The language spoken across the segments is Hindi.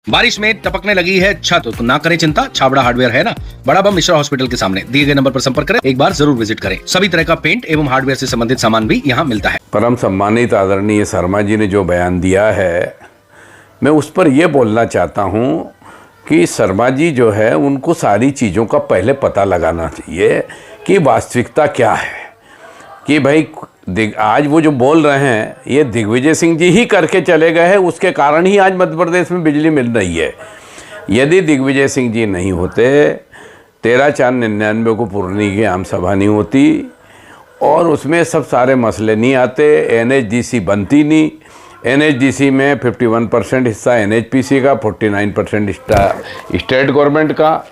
बारिश में टपकने लगी है छत तो ना करें चिंता, छाबड़ा हार्डवेयर है ना। बड़ा बम मिश्रा हॉस्पिटल के सामने दिए गए नंबर पर संपर्क करें, एक बार जरूर विजिट करें। सभी तरह का पेंट एवं हार्डवेयर से संबंधित सामान भी यहाँ मिलता है। परम सम्मानित आदरणीय शर्मा जी ने जो बयान दिया है, मैं उस पर यह बोलना चाहता हूँ कि शर्मा जी जो है उनको सारी चीज़ों का पहले पता लगाना चाहिए कि वास्तविकता क्या है। कि भाई आज वो जो बोल रहे हैं ये दिग्विजय सिंह जी ही करके चले गए हैं, उसके कारण ही आज मध्य प्रदेश में बिजली मिल रही है। यदि दिग्विजय सिंह जी नहीं होते 13/4/99 को पूर्णी की आम सभा नहीं होती और उसमें सब सारे मसले नहीं आते, NHDC बनती नहीं। NHDC में 51% हिस्सा NHPC का, 49% स्टेट गवर्नमेंट का,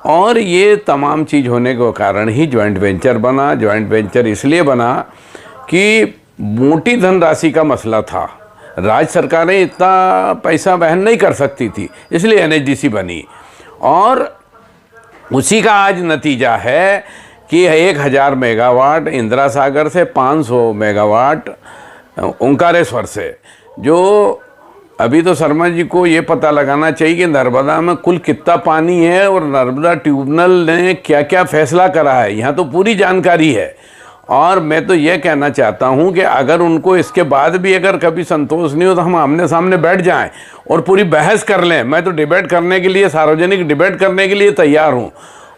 और ये तमाम चीज़ होने के कारण ही जॉइंट वेंचर बना। जॉइंट वेंचर इसलिए बना कि मोटी धनराशि का मसला था, राज्य सरकारें इतना पैसा वहन नहीं कर सकती थी, इसलिए NHDC बनी। और उसी का आज नतीजा है कि 1000 मेगावाट इंदिरा सागर से, 500 मेगावाट ओंकारेश्वर से। जो अभी तो शर्मा जी को ये पता लगाना चाहिए कि नर्मदा में कुल कितना पानी है और नर्मदा ट्रिब्यूनल ने क्या क्या फैसला करा है, यहाँ तो पूरी जानकारी है। और मैं तो ये कहना चाहता हूँ कि अगर उनको इसके बाद भी अगर कभी संतोष नहीं हो तो हम आमने सामने बैठ जाएं और पूरी बहस कर लें। मैं तो डिबेट करने के लिए, सार्वजनिक डिबेट करने के लिए तैयार हूँ।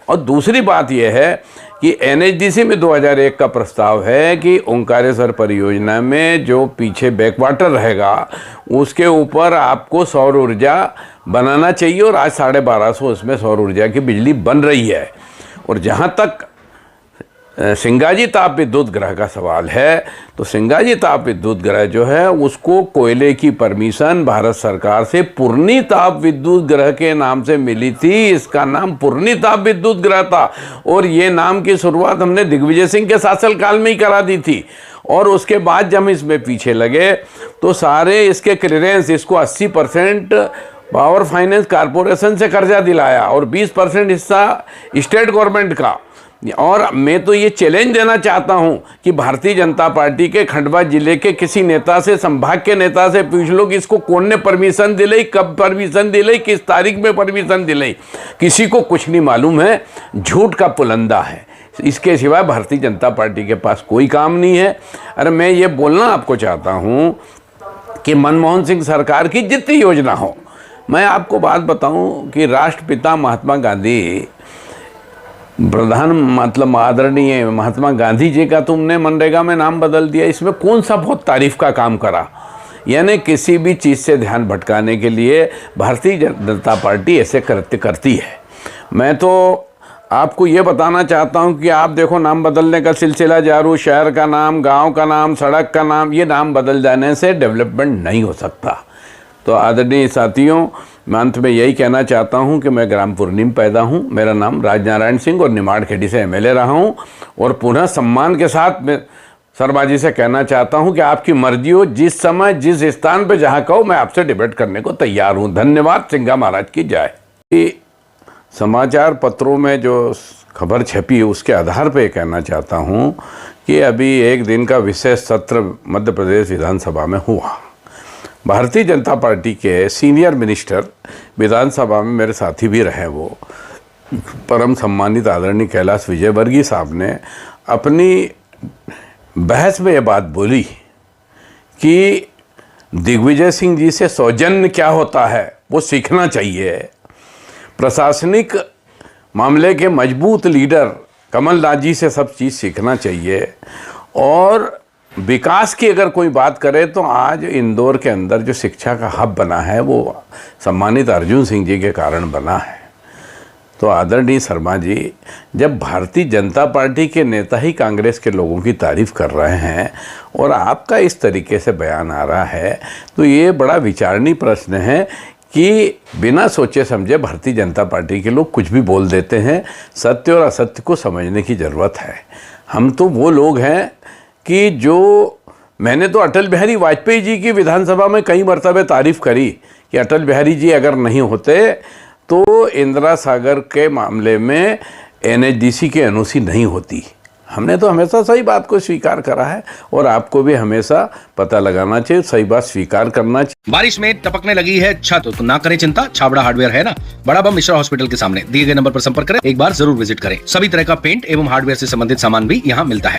और दूसरी बात यह है कि NHDC में 2001 का प्रस्ताव है कि ओंकारेश्वर परियोजना में जो पीछे बैकवाटर रहेगा उसके ऊपर आपको सौर ऊर्जा बनाना चाहिए, और आज 1250 उसमें सौर ऊर्जा की बिजली बन रही है। और जहाँ तक सिंगाजी ताप विद्युत ग्रह का सवाल है, तो सिंगाजी ताप विद्युत ग्रह जो है उसको कोयले की परमिशन भारत सरकार से पूर्णी ताप विद्युत ग्रह के नाम से मिली थी। इसका नाम पूर्णी ताप विद्युत ग्रह था और ये नाम की शुरुआत हमने दिग्विजय सिंह के शासनकाल में ही करा दी थी। और उसके बाद जब हम इसमें पीछे लगे तो सारे इसके क्लियरेंस, इसको 80% पावर फाइनेंस कॉरपोरेशन से कर्जा दिलाया और 20% हिस्सा स्टेट गवर्नमेंट का। और मैं तो ये चैलेंज देना चाहता हूँ कि भारतीय जनता पार्टी के खंडवा जिले के किसी नेता से, संभाग के नेता से पूछ लो कि इसको कौन ने परमिशन दिलाई, कब परमिशन दिलाई, किस तारीख में परमिशन दिलाई। किसी को कुछ नहीं मालूम है, झूठ का पुलंदा है। इसके सिवाय भारतीय जनता पार्टी के पास कोई काम नहीं है। अरे मैं ये बोलना आपको चाहता हूँ कि मनमोहन सिंह सरकार की जितनी योजना हो, मैं आपको बात बताऊँ कि राष्ट्रपिता महात्मा गांधी, आदरणीय महात्मा गांधी जी का तुमने मनरेगा में नाम बदल दिया, इसमें कौन सा बहुत तारीफ का काम करा। यानी किसी भी चीज़ से ध्यान भटकाने के लिए भारतीय जनता पार्टी ऐसे करती है। मैं तो आपको ये बताना चाहता हूँ कि आप देखो नाम बदलने का सिलसिला जारू, शहर का नाम, गांव का नाम, सड़क का नाम, ये नाम बदल जाने से डेवलपमेंट नहीं हो सकता। तो आदरणीय साथियों, मैं अंत में यही कहना चाहता हूं कि मैं ग्राम पूर्णी में पैदा हूं, मेरा नाम राजनारायण सिंह और निमाड़खेड़ी से MLA रहा हूं। और पुनः सम्मान के साथ मैं शर्मा जी से कहना चाहता हूं कि आपकी मर्जी हो, जिस समय जिस स्थान पर जहां कहो मैं आपसे डिबेट करने को तैयार हूं। धन्यवाद। सिंघा महाराज की जय। समाचार पत्रों में जो खबर छपी है उसके आधार पर कहना चाहता हूँ कि अभी एक दिन का विशेष सत्र मध्य प्रदेश विधानसभा में हुआ। भारतीय जनता पार्टी के सीनियर मिनिस्टर, विधानसभा में मेरे साथी भी रहे, वो परम सम्मानित आदरणीय कैलाश विजयवर्गीय साहब ने अपनी बहस में ये बात बोली कि दिग्विजय सिंह जी से सौजन्य क्या होता है वो सीखना चाहिए। प्रशासनिक मामले के मजबूत लीडर कमलनाथ जी से सब चीज़ सीखना चाहिए। और विकास की अगर कोई बात करे तो आज इंदौर के अंदर जो शिक्षा का हब बना है वो सम्मानित अर्जुन सिंह जी के कारण बना है। तो आदरणीय शर्मा जी, जब भारतीय जनता पार्टी के नेता ही कांग्रेस के लोगों की तारीफ कर रहे हैं और आपका इस तरीके से बयान आ रहा है, तो ये बड़ा विचारणीय प्रश्न है कि बिना सोचे समझे भारतीय जनता पार्टी के लोग कुछ भी बोल देते हैं। सत्य और असत्य को समझने की ज़रूरत है। हम तो वो लोग हैं कि जो, मैंने तो अटल बिहारी वाजपेयी जी की विधानसभा में कई मरतबे तारीफ़ करी कि अटल बिहारी जी अगर नहीं होते तो इंदिरा सागर के मामले में NHDC की NOC नहीं होती। हमने तो हमेशा सही बात को स्वीकार करा है और आपको भी हमेशा पता लगाना चाहिए, सही बात स्वीकार करना चाहिए। बारिश में टपकने लगी है छत तो ना करें चिंता, छाबड़ा हार्डवेयर है ना बड़ा बम मिश्रा हॉस्पिटल के सामने। दिए गए नंबर पर संपर्क करें, एक बार जरूर विजिट करें। सभी तरह का पेंट एवं हार्डवेयर से संबंधित सामान भी यहाँ मिलता है।